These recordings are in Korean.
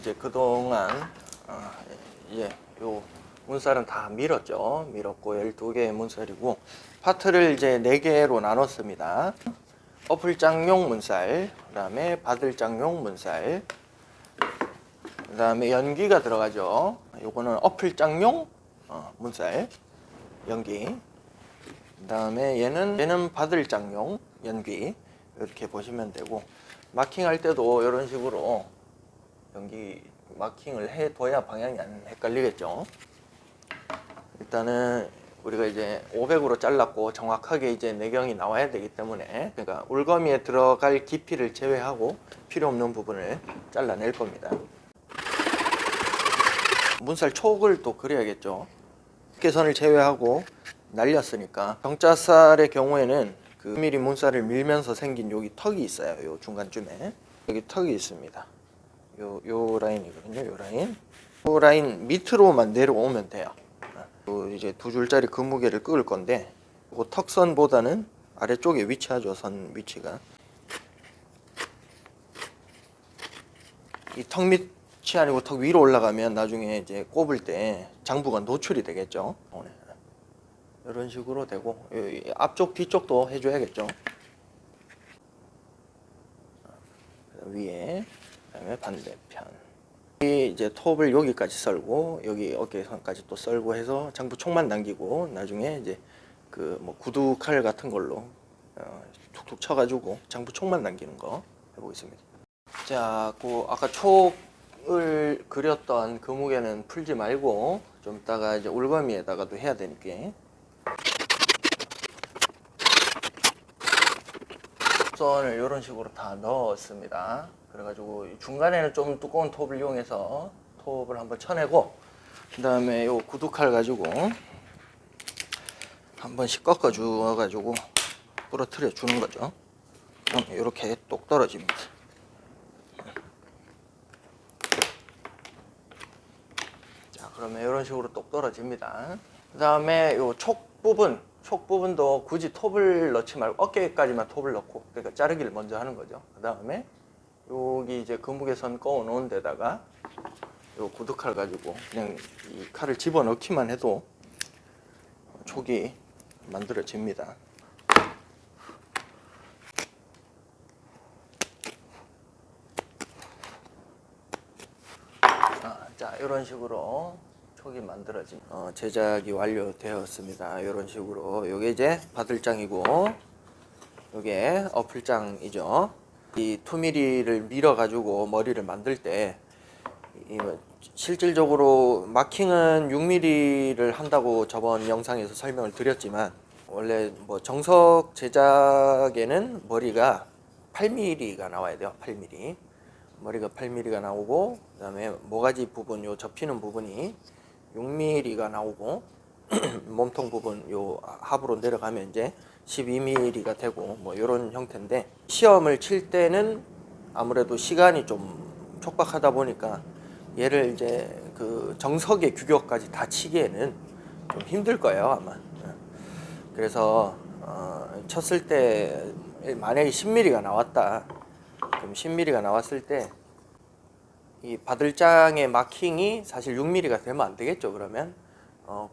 이제 그동안 이제 요 문살은 다 밀었죠. 밀었고 12개의 문살이고 파트를 이제 4개로 나눴습니다. 어플장용 문살, 그 다음에 바들장용 문살, 그 다음에 연기가 들어가죠. 요거는 어플장용 문살, 연기. 그 다음에 얘는 바들장용, 연기. 이렇게 보시면 되고, 마킹할 때도 이런 식으로 연기 마킹을 해둬야 방향이 안 헷갈리겠죠. 일단은 우리가 이제 500으로 잘랐고 정확하게 이제 내경이 나와야 되기 때문에, 그러니까 울거미에 들어갈 깊이를 제외하고 필요 없는 부분을 잘라낼 겁니다. 문살 촉을 또 그려야겠죠. 개선을 제외하고 날렸으니까. 정자살의 경우에는 그 1mm 문살을 밀면서 생긴 여기 턱이 있어요. 요 중간쯤에 여기 턱이 있습니다. 요 라인이거든요. 요 라인 밑으로만 내려오면 돼요. 이제 2줄짜리 그 무게를 끄을 건데, 그 턱선보다는 아래쪽에 위치하죠. 선 위치가 이 턱 밑이 아니고 턱 위로 올라가면 나중에 이제 꼽을 때 장부가 노출이 되겠죠. 이런 식으로 되고, 앞쪽 뒤쪽도 해줘야겠죠. 위에, 그다음에 반대편. 이제 톱을 여기까지 썰고 여기 어깨선까지 또 썰고 해서 장부 촉만 남기고, 나중에 이제 그 뭐 구두 칼 같은 걸로 툭툭 쳐가지고 장부 촉만 남기는 거 해보겠습니다. 자, 그 아까 촉을 그렸던 그 무게는 풀지 말고 좀 이따가 이제 울거미에다가도 해야 되니까. 선을 이런 식으로 다 넣었습니다. 그래가지고 중간에는 좀 두꺼운 톱을 이용해서 톱을 한번 쳐내고, 그 다음에 요 구두칼 가지고 한 번씩 꺾어 주어가지고 부러뜨려 주는 거죠. 그럼 이렇게 똑 떨어집니다. 자, 그러면 이런 식으로 똑 떨어집니다. 그 다음에 요 촉 부분도 굳이 톱을 넣지 말고 어깨까지만 톱을 넣고, 그러니까 자르기를 먼저 하는 거죠. 그 다음에 여기 이제 거무개선 꺼 놓은 데다가 요 구두칼 가지고 그냥 이 칼을 집어 넣기만 해도 촉이 만들어집니다. 자, 이런 식으로 촉이 만들어진 제작이 완료되었습니다. 이런 식으로. 요게 이제 바들장이고 요게 어플장이죠. 이 2mm를 밀어 가지고 머리를 만들 때 실질적으로 마킹은 6mm를 한다고 저번 영상에서 설명을 드렸지만, 원래 뭐 정석 제작에는 머리가 8mm가 나와야 돼요. 8mm. 머리가 8mm가 나오고, 그 다음에 모가지 부분, 요 접히는 부분이 6mm가 나오고, 몸통 부분 요 하부로 내려가면 이제 12mm가 되고, 뭐 이런 형태인데, 시험을 칠 때는 아무래도 시간이 좀 촉박하다 보니까 얘를 이제 그 정석의 규격까지 다 치기에는 좀 힘들 거예요, 아마. 그래서 쳤을 때 만약에 10mm가 나왔다, 그럼 10mm가 나왔을 때 이 바들장의 마킹이 사실 6mm가 되면 안 되겠죠. 그러면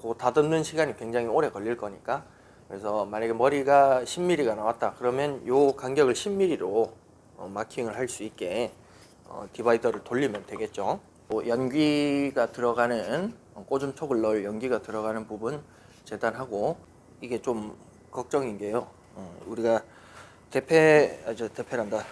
그거 다듬는 시간이 굉장히 오래 걸릴 거니까. 그래서 만약에 머리가 10mm가 나왔다 그러면 요 간격을 10mm로 마킹을 할 수 있게 디바이더를 돌리면 되겠죠. 연기가 들어가는 꼬즘촉을 넣을 연기가 들어가는 부분 재단하고, 이게 좀 걱정인 게요. 우리가 대패란다.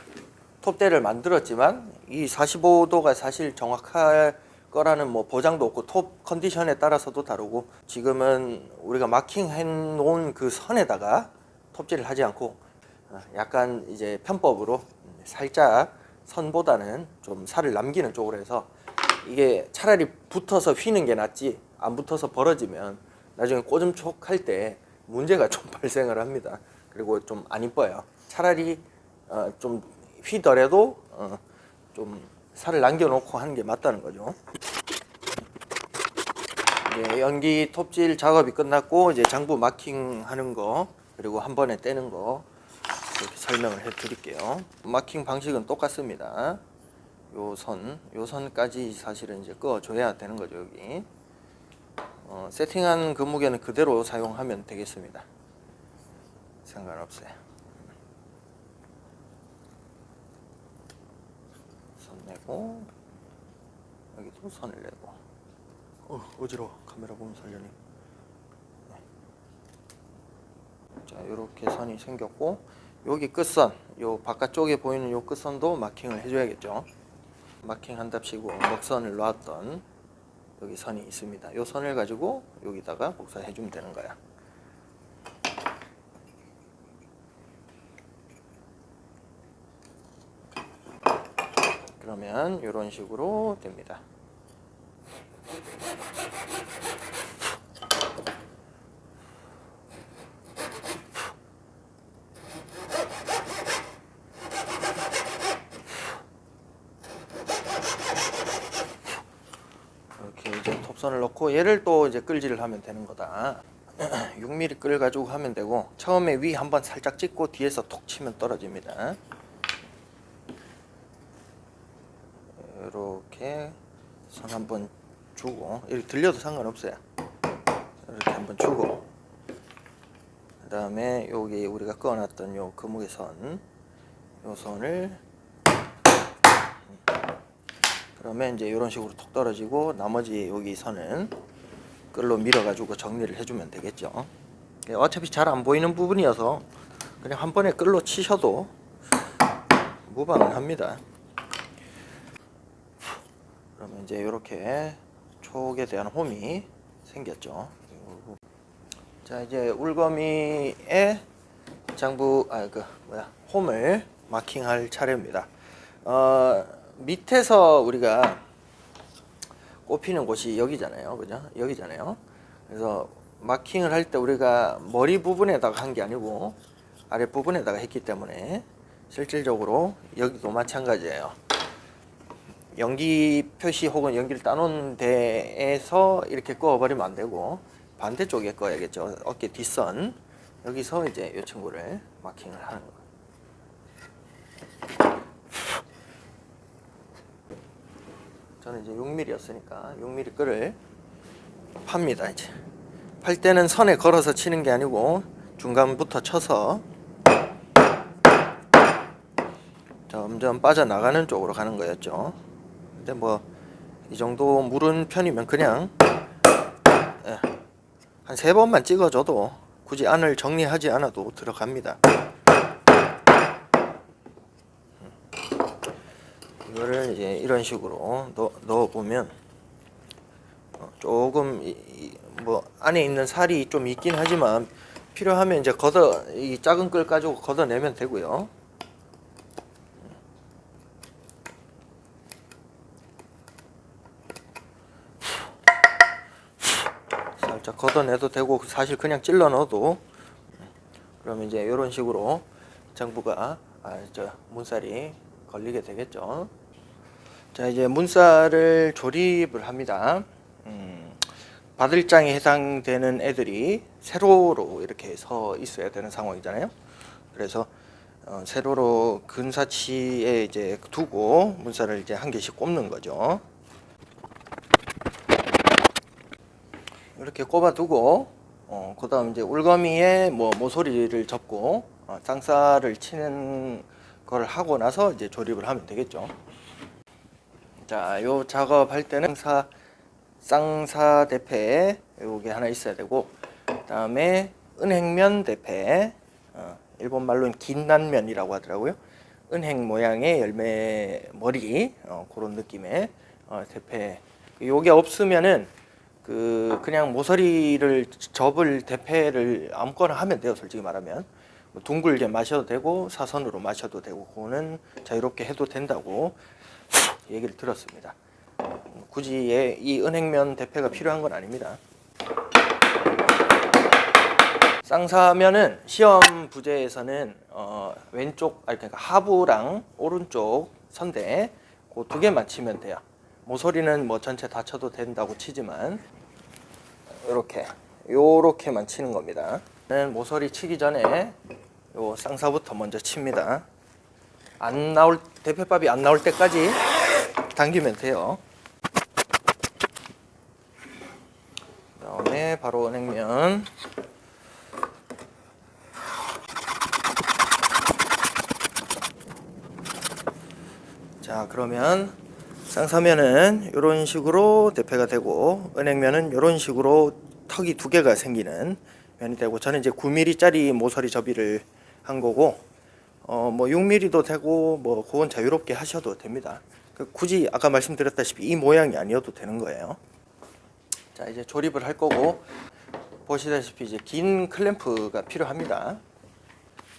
톱대를 만들었지만 이 45도가 사실 정확할 거라는 뭐 보장도 없고, 톱 컨디션에 따라서도 다르고, 지금은 우리가 마킹해 놓은 그 선에다가 톱질을 하지 않고 약간 이제 편법으로 살짝 선보다는 좀 살을 남기는 쪽으로 해서, 이게 차라리 붙어서 휘는 게 낫지, 안 붙어서 벌어지면 나중에 꼬즘촉 할 때 문제가 좀 발생을 합니다. 그리고 좀 안 이뻐요. 차라리 좀 휘더라도 좀 살을 남겨놓고 하는 게 맞다는 거죠. 이제 연기 톱질 작업이 끝났고, 이제 장부 마킹 하는 거, 그리고 한 번에 떼는 거 이렇게 설명을 해 드릴게요. 마킹 방식은 똑같습니다. 요 선까지 사실은 이제 꺼줘야 되는 거죠. 여기 세팅한 그 무게는 그대로 사용하면 되겠습니다. 상관없어요. 선 내고 여기도 선을 내고. 어지러워. 카메라 보면 살려니. 자, 이렇게 선이 생겼고, 여기 끝선, 요 바깥쪽에 보이는 요 끝선도 마킹을 해줘야겠죠. 마킹한답시고 먹선을 놨던 여기 선이 있습니다. 요 선을 가지고 여기다가 복사해주면 되는 거야. 그러면 이런 식으로 됩니다. 이렇게 이제 톱선을 넣고 얘를 또 이제 끌질을 하면 되는 거다. 6mm 끌 가지고 하면 되고, 처음에 위 한번 살짝 찍고 뒤에서 톡 치면 떨어집니다. 이렇게 선 한번 주고, 이렇게 들려도 상관없어요. 이렇게 한번 주고, 그 다음에 여기 우리가 꺼놨던 요 거목의 선, 요 선을, 그러면 이제 이런 식으로 톡 떨어지고, 나머지 여기 선은 끌로 밀어가지고 정리를 해주면 되겠죠. 어차피 잘 안 보이는 부분이어서 그냥 한 번에 끌로 치셔도 무방은 합니다. 그러면 이제 이렇게 촉에 대한 홈이 생겼죠. 자, 이제 울거미에 홈을 마킹할 차례입니다. 밑에서 우리가 꼽히는 곳이 여기잖아요, 그죠? 여기잖아요. 그래서 마킹을 할 때 우리가 머리 부분에다가 한 게 아니고 아랫 부분에다가 했기 때문에 실질적으로 여기도 마찬가지예요. 연기 표시 혹은 연기를 따놓은 데에서 이렇게 꺼버리면 안 되고 반대쪽에 꺼야겠죠. 어깨 뒷선, 여기서 이제 이 친구를 마킹을 하는 거예요. 저는 이제 6mm였으니까 6mm 끈을 팝니다. 이제 팔 때는 선에 걸어서 치는 게 아니고 중간부터 쳐서 점점 빠져나가는 쪽으로 가는 거였죠. 근데 뭐 이 정도 물은 편이면 그냥 한 3번만 찍어줘도 굳이 안을 정리하지 않아도 들어갑니다. 이거를 이제 이런 식으로 넣어보면 조금 뭐 안에 있는 살이 좀 있긴 하지만 필요하면 이제 이 작은 끌 가지고 걷어내면 되고요. 살짝 걷어내도 되고 사실 그냥 찔러 넣어도. 그러면 이제 이런 식으로 장부가 문살이 걸리게 되겠죠. 자, 이제 문살을 조립을 합니다. 바들장에 해당되는 애들이 세로로 이렇게 서 있어야 되는 상황이잖아요. 그래서 세로로 근사치에 이제 두고 문살을 이제 한 개씩 꼽는 거죠. 이렇게 꼽아두고 그다음 이제 울거미에 모서리를 접고 쌍사를 치는 걸 하고 나서 이제 조립을 하면 되겠죠. 자, 요 작업할 때는 쌍사 대패 요게 하나 있어야 되고, 그다음에 은행면 대패, 일본 말로는 긴난면이라고 하더라고요. 은행 모양의 열매 머리, 그런 느낌의 대패. 요게 없으면은 그냥 모서리를 접을 대패를 아무거나 하면 돼요. 솔직히 말하면 둥글게 마셔도 되고 사선으로 마셔도 되고 그거는 자유롭게 해도 된다고 얘기를 들었습니다. 굳이 이 은행면 대패가 필요한 건 아닙니다. 쌍사면은 시험 부제에서는 왼쪽 그러니까 하부랑 오른쪽 선대 그 2개만 치면 돼요. 모서리는 뭐 전체 다 쳐도 된다고 치지만 요렇게만 치는 겁니다. 모서리 치기 전에 요 쌍사부터 먼저 칩니다. 대패밥이 안 나올 때까지 꽉 당기면 돼요. 그다음에 바로 냉면. 자, 그러면 쌍서면은 이런 식으로 대패가 되고, 은행면은 이런 식으로 턱이 두 개가 생기는 면이 되고, 저는 이제 9mm짜리 모서리 접이를 한 거고, 뭐 6mm도 되고, 뭐 그건 자유롭게 하셔도 됩니다. 굳이 아까 말씀드렸다시피 이 모양이 아니어도 되는 거예요. 자, 이제 조립을 할 거고, 보시다시피 이제 긴 클램프가 필요합니다.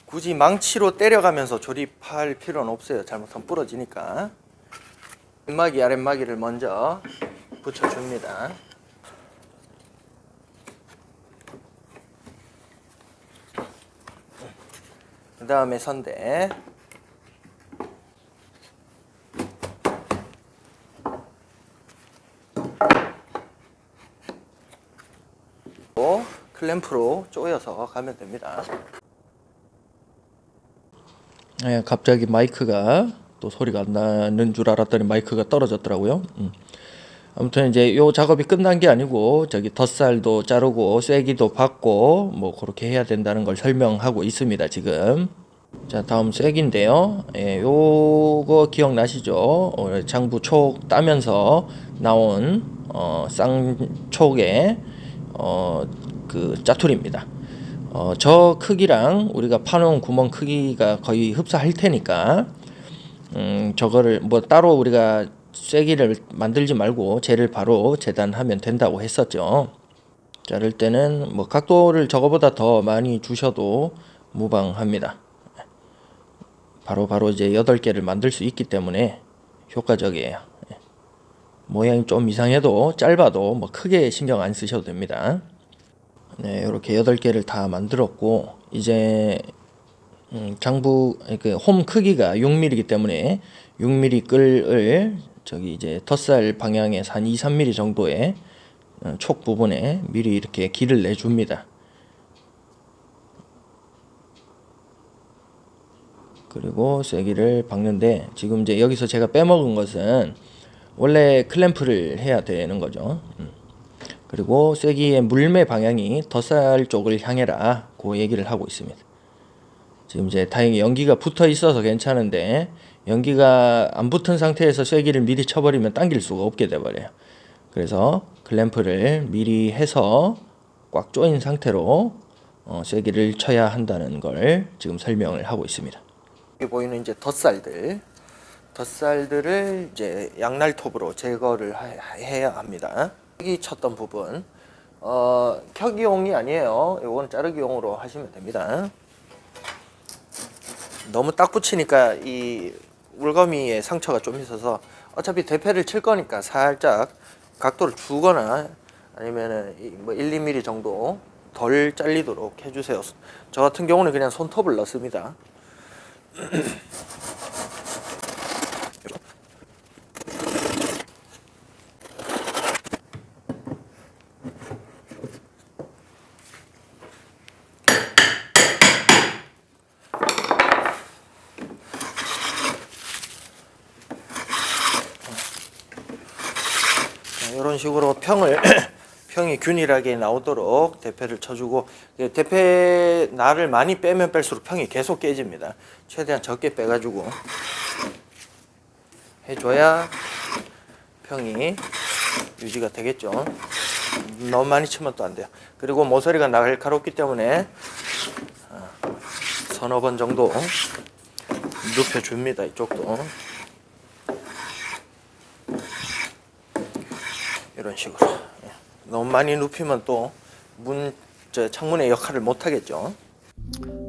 굳이 망치로 때려가면서 조립할 필요는 없어요. 잘못하면 부러지니까. 윗마기 아랫마기를 먼저 붙여줍니다. 그 다음에 선대. 클램프로 조여서 가면 됩니다. 네, 갑자기 마이크가 또 소리가 안 나는 줄 알았더니 마이크가 떨어졌더라고요. 아무튼 이제 요 작업이 끝난 게 아니고 저기 덧살도 자르고 쐐기도 받고 뭐 그렇게 해야 된다는 걸 설명하고 있습니다 지금. 자, 다음 쐐기인데요. 예, 요거 기억나시죠? 장부 촉 따면서 나온 쌍촉의 그 짜투리입니다. 저 크기랑 우리가 파놓은 구멍 크기가 거의 흡사할 테니까 저거를 뭐 따로 우리가 쐐기를 만들지 말고 쟤를 바로 재단하면 된다고 했었죠. 자를 때는 뭐 각도를 저거보다 더 많이 주셔도 무방합니다. 바로 이제 8개를 만들 수 있기 때문에 효과적이에요. 모양이 좀 이상해도 짧아도 뭐 크게 신경 안 쓰셔도 됩니다. 네, 이렇게 8개를 다 만들었고, 이제 장부 홈 크기가 6mm이기 때문에 6mm 끌을 저기 이제 덧살 방향에서 한 2-3mm 정도의 촉 부분에 미리 이렇게 길을 내줍니다. 그리고 쐐기를 박는데, 지금 이제 여기서 제가 빼먹은 것은 원래 클램프를 해야 되는 거죠. 그리고 쐐기의 물매 방향이 덧살 쪽을 향해라, 그 얘기를 하고 있습니다. 지금 이제 다행히 연기가 붙어 있어서 괜찮은데, 연기가 안 붙은 상태에서 쐐기를 미리 쳐버리면 당길 수가 없게 돼버려요. 그래서 클램프를 미리 해서 꽉 조인 상태로 쐐기를 쳐야 한다는 걸 지금 설명을 하고 있습니다. 여기 보이는 이제 덧살들을 이제 양날톱으로 제거를 해야 합니다. 켜기 쳤던 부분, 켜기용이 아니에요. 이건 자르기용으로 하시면 됩니다. 너무 딱 붙이니까 이 울거미에 상처가 좀 있어서, 어차피 대패를 칠 거니까 살짝 각도를 주거나 아니면은 뭐 1-2mm 정도 덜 잘리도록 해주세요. 저 같은 경우는 그냥 손톱을 넣습니다. 이런 식으로 평이 균일하게 나오도록 대패를 쳐주고, 대패 날을 많이 빼면 뺄수록 평이 계속 깨집니다. 최대한 적게 빼가지고 해줘야 평이 유지가 되겠죠. 너무 많이 치면 또 안 돼요. 그리고 모서리가 날카롭기 때문에 서너 번 정도 눕혀줍니다. 이쪽도 이런 식으로. 너무 많이 눕히면 또 창문의 역할을 못 하겠죠.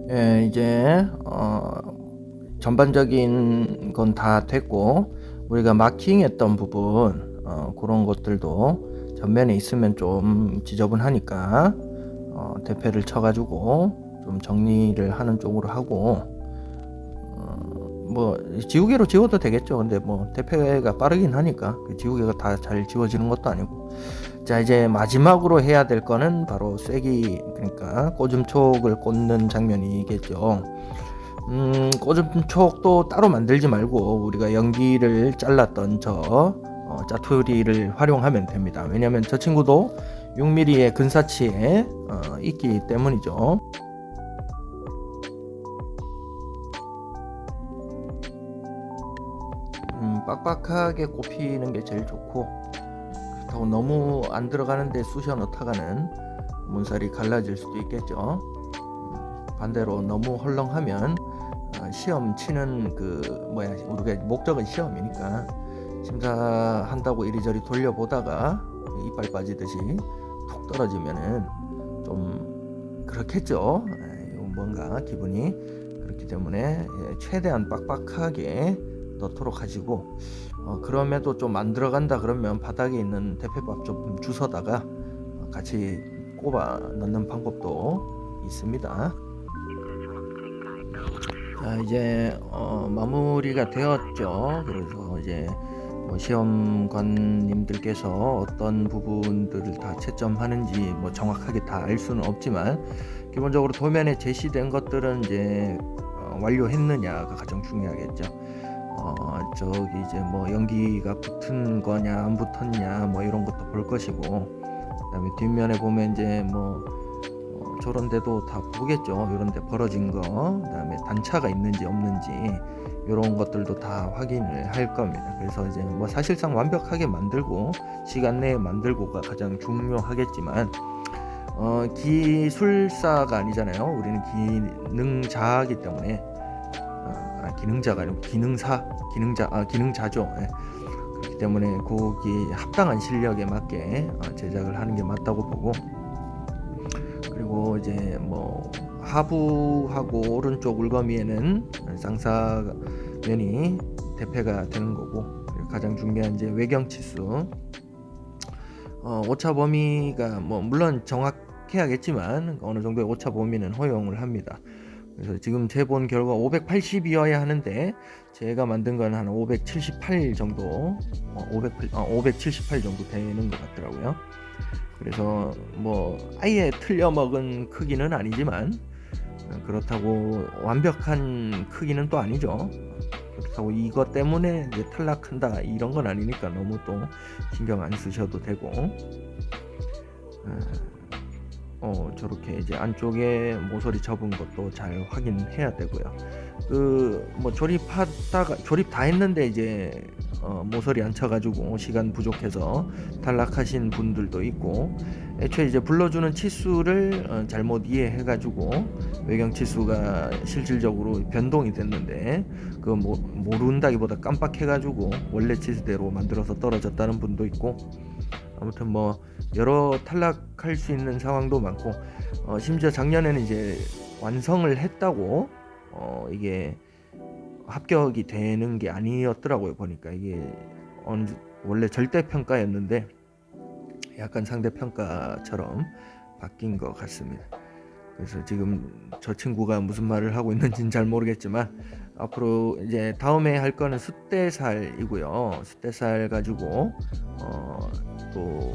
예, 이제 전반적인 건 다 됐고, 우리가 마킹했던 부분 그런 것들도 전면에 있으면 좀 지저분하니까 대패를 쳐가지고 좀 정리를 하는 쪽으로 하고, 뭐 지우개로 지워도 되겠죠. 근데 뭐 대패가 빠르긴 하니까 지우개가 다 잘 지워지는 것도 아니고. 자, 이제 마지막으로 해야 될 거는 바로 쐐기, 그러니까 꼬즘촉을 꽂는 장면이겠죠. 꼬집촉도 따로 만들지 말고 우리가 연기를 잘랐던 짜투리를 활용하면 됩니다. 왜냐하면 저 친구도 6mm의 근사치에 있기 때문이죠. 빡빡하게 꼽히는 게 제일 좋고, 그렇다고 너무 안 들어가는데 쑤셔 넣다가는 문살이 갈라질 수도 있겠죠. 반대로 너무 헐렁하면 시험 치는 우리가 목적은 시험이니까 심사한다고 이리저리 돌려보다가 이빨 빠지듯이 툭 떨어지면은 좀 그렇겠죠. 뭔가 기분이 그렇기 때문에 최대한 빡빡하게 넣도록 하시고, 그럼에도 좀 안 들어간다 그러면 바닥에 있는 대패밥 좀 주워다가 같이 꼽아 넣는 방법도 있습니다. 자, 이제 마무리가 되었죠. 그래서 이제 시험관님들께서 어떤 부분들을 다 채점하는지 정확하게 다 알 수는 없지만, 기본적으로 도면에 제시된 것들은 이제 완료했느냐가 가장 중요하겠죠. 저기 이제 연기가 붙은 거냐 안 붙었냐 이런 것도 볼 것이고, 그다음에 뒷면에 보면 이제 저런 데도 다 보겠죠. 이런 데 벌어진 거, 그다음에 단차가 있는지 없는지 이런 것들도 다 확인을 할 겁니다. 그래서 이제 사실상 완벽하게 만들고 시간 내에 만들고가 가장 중요하겠지만, 기술사가 아니잖아요. 우리는 기능자이기 때문에, 기능자가 아니고 기능자죠. 예. 그렇기 때문에 거기 합당한 실력에 맞게 제작을 하는 게 맞다고 보고, 그리고 이제 하부하고 오른쪽 울거미에는 쌍사면이 대패가 되는 거고, 가장 중요한 이제 외경 치수, 오차 범위가 물론 정확해야겠지만 어느 정도의 오차 범위는 허용을 합니다. 그래서 지금 재본 결과 580이어야 하는데 제가 만든 건 한 578 정도, 578 정도 되는 것 같더라고요. 그래서 아예 틀려 먹은 크기는 아니지만, 그렇다고 완벽한 크기는 또 아니죠. 그렇다고 이것 때문에 이제 탈락한다 이런 건 아니니까 너무 또 신경 안 쓰셔도 되고, 저렇게 이제 안쪽에 모서리 접은 것도 잘 확인해야 되고요. 조립 다 했는데 이제 모서리 안 쳐가지고 시간 부족해서 탈락하신 분들도 있고, 애초에 이제 불러주는 치수를 잘못 이해해가지고 외경 치수가 실질적으로 변동이 됐는데 모른다기보다 깜빡해가지고 원래 치수대로 만들어서 떨어졌다는 분도 있고, 아무튼 여러 탈락할 수 있는 상황도 많고, 심지어 작년에는 이제 완성을 했다고 이게 합격이 되는 게 아니었더라고요. 보니까 이게 원래 절대평가였는데 약간 상대평가처럼 바뀐 것 같습니다. 그래서 지금 저 친구가 무슨 말을 하고 있는지는 잘 모르겠지만, 앞으로 이제 다음에 할 거는 숫대살이고요. 숫대살 가지고 또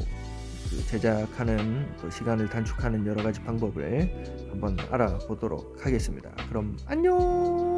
제작하는 또 시간을 단축하는 여러 가지 방법을 한번 알아보도록 하겠습니다. 그럼 안녕.